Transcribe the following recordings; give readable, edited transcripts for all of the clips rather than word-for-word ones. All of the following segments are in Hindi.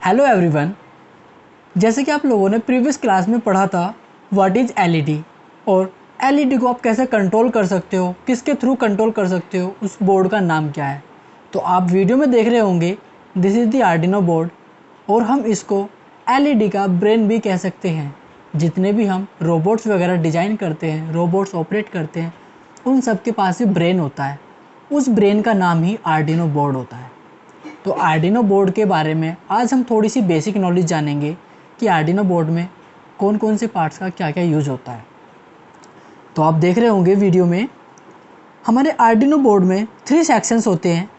हेलो एवरीवन, जैसे कि आप लोगों ने प्रीवियस क्लास में पढ़ा था व्हाट इज़ एलईडी और एलईडी को आप कैसे कंट्रोल कर सकते हो, किसके थ्रू कंट्रोल कर सकते हो, उस बोर्ड का नाम क्या है। तो आप वीडियो में देख रहे होंगे this is the Arduino board और हम इसको एलईडी का ब्रेन भी कह सकते हैं। जितने भी हम रोबोट्स वगैरह डिज़ाइन करते हैं, रोबोट्स ऑपरेट करते हैं, उन सब के पास ही ब्रेन होता है। उस ब्रेन का नाम ही आर्डिनो बोर्ड होता है। तो आर्डिनो बोर्ड के बारे में आज हम थोड़ी सी बेसिक नॉलेज जानेंगे कि आर्डिनो बोर्ड में कौन कौन से पार्ट्स का क्या क्या यूज़ होता है। तो आप देख रहे होंगे वीडियो में हमारे आर्डिनो बोर्ड में 3 सेक्शंस होते हैं।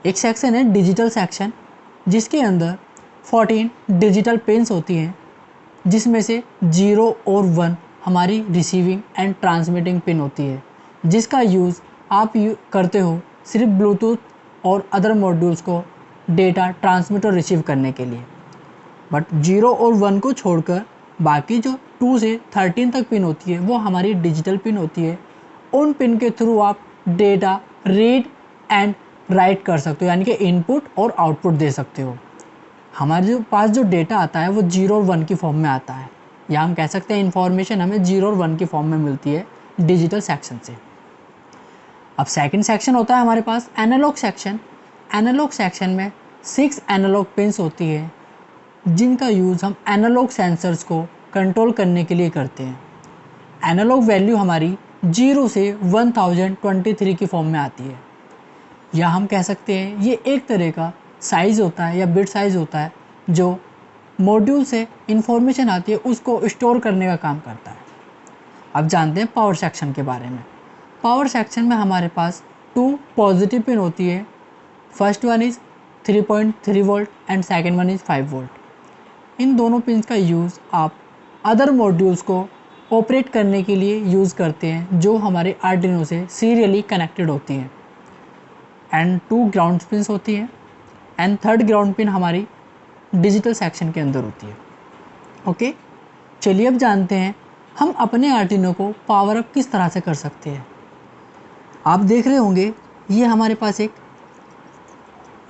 एक सेक्शन है डिजिटल सेक्शन, जिसके अंदर 14 डिजिटल पिन्स होती हैं, जिसमें से 0 और 1 हमारी रिसीविंग एंड ट्रांसमिटिंग पिन होती है, जिसका यूज़ आप करते हो सिर्फ ब्लूटूथ और अदर मॉड्यूल्स को डेटा ट्रांसमिट और रिसीव करने के लिए। बट 0 और 1 को छोड़कर बाकी जो 2 से 13 तक पिन होती है वो हमारी डिजिटल पिन होती है। उन पिन के थ्रू आप डेटा रीड एंड राइट कर सकते हो, यानी कि इनपुट और आउटपुट दे सकते हो। हमारे पास जो डेटा आता है वो 0 और 1 की फॉर्म में आता है, या हम कह सकते हैं इन्फॉर्मेशन हमें 0 और 1 की फॉर्म में मिलती है डिजिटल सेक्शन से। अब सेकंड सेक्शन होता है हमारे पास एनालॉग सेक्शन। एनालॉग सेक्शन में 6 एनालॉग पिन्स होती है, जिनका यूज़ हम एनालॉग सेंसर्स को कंट्रोल करने के लिए करते हैं। एनालॉग वैल्यू हमारी 0 से 1023 की फॉर्म में आती है, या हम कह सकते हैं ये एक तरह का साइज़ होता है या बिट साइज़ होता है जो मॉड्यूल से इंफॉर्मेशन आती है उसको स्टोर करने का काम करता है। अब जानते हैं पावर सेक्शन के बारे में। पावर सेक्शन में हमारे पास 2 पॉजिटिव पिन होती है। First one is 3.3 volt and second one is 5 volt. इन दोनों पिन्स का यूज़ आप अदर मॉड्यूल्स को ऑपरेट करने के लिए यूज़ करते हैं, जो हमारे आर्डिनो से सीरियली कनेक्टेड होती हैं। एंड 2 ग्राउंड पिन्स होती हैं एंड थर्ड ग्राउंड पिन हमारी डिजिटल सेक्शन के अंदर होती है। ओके, चलिए अब जानते हैं हम अपने आर्डिनो को पावर अप किस तरह से कर सकते हैं। आप देख रहे होंगे ये हमारे पास एक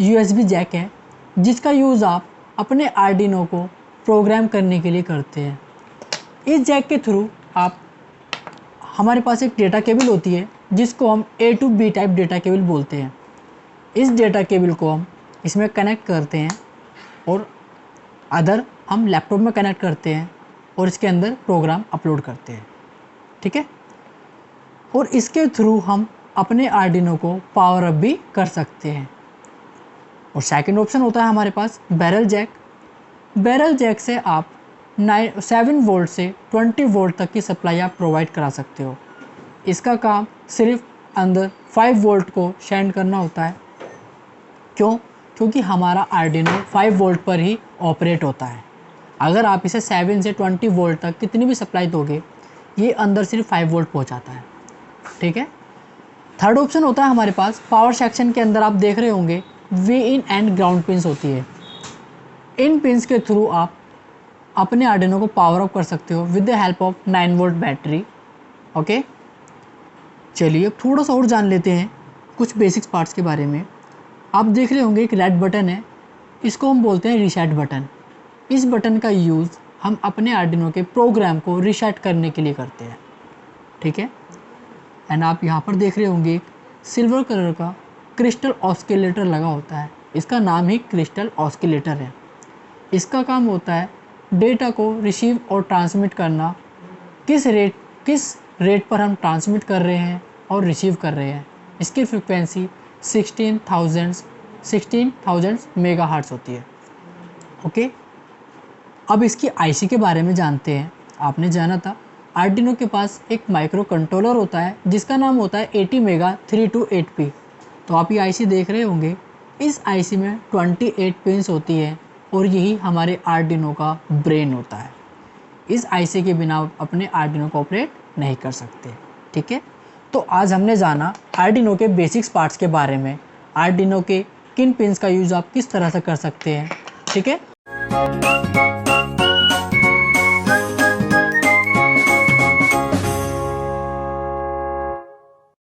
USB जैक है, जिसका यूज़ आप अपने आर्डिनो को प्रोग्राम करने के लिए करते हैं। इस जैक के थ्रू आप हमारे पास एक डेटा केबल होती है, जिसको हम A to B type data cable बोलते हैं। इस डेटा केबल को हम इसमें कनेक्ट करते हैं और अदर हम लैपटॉप में कनेक्ट करते हैं और इसके अंदर प्रोग्राम अपलोड करते हैं। ठीक है, और इसके थ्रू हम अपने आर्डिनो को पावर अप भी कर सकते हैं। और सेकंड ऑप्शन होता है हमारे पास बैरल जैक। बैरल जैक से आप 7 वोल्ट से 20 वोल्ट तक की सप्लाई आप प्रोवाइड करा सकते हो। इसका काम सिर्फ अंदर 5 वोल्ट को सेंड करना होता है। क्यों? क्योंकि हमारा आर्डिनो 5 वोल्ट पर ही ऑपरेट होता है। अगर आप इसे 7 से 20 वोल्ट तक कितनी भी सप्लाई दोगे, ये अंदर सिर्फ 5 वोल्ट पहुंचाता है। ठीक है, थर्ड ऑप्शन होता है हमारे पास पावर सेक्शन के अंदर। आप देख रहे होंगे V in and ground pins होती है। इन पिन्स के थ्रू आप अपने आर्डिनो को पावर अप कर सकते हो with the help of 9 volt battery. Okay, चलिए अब थोड़ा सा और जान लेते हैं कुछ बेसिक्स पार्ट्स के बारे में। आप देख रहे होंगे एक रेड बटन है, इसको हम बोलते हैं रीसेट बटन। इस बटन का यूज़ हम अपने आर्डिनो के प्रोग्राम को रीसेट करने के लिए करते हैं। ठीक है, एंड आप यहाँ पर देख रहे होंगे एक सिल्वर कलर का क्रिस्टल ऑस्किलेटर लगा होता है। इसका नाम ही क्रिस्टल ऑस्किलेटर है। इसका काम होता है डेटा को रिसीव और ट्रांसमिट करना, किस रेट पर हम ट्रांसमिट कर रहे हैं और रिसीव कर रहे हैं। इसकी फ्रिक्वेंसी 16,000 मेगाहर्ट्ज़ होती है। ओके, अब इसकी आईसी के बारे में जानते हैं। आपने जाना था आर्डिनो के पास एक माइक्रो कंट्रोलर होता है, जिसका नाम होता है ATmega 328P। तो आप ये आईसी देख रहे होंगे, इस आईसी में 28 पिन्स होती है और यही हमारे आर्डिनो का ब्रेन होता है। इस आईसी के बिना आप अपने आर्डिनो को ऑपरेट नहीं कर सकते। ठीक है, तो आज हमने जाना आर्डिनो के बेसिक्स पार्ट्स के बारे में, आर्डिनो के किन पिन्स का यूज़ आप किस तरह से कर सकते हैं। ठीक है।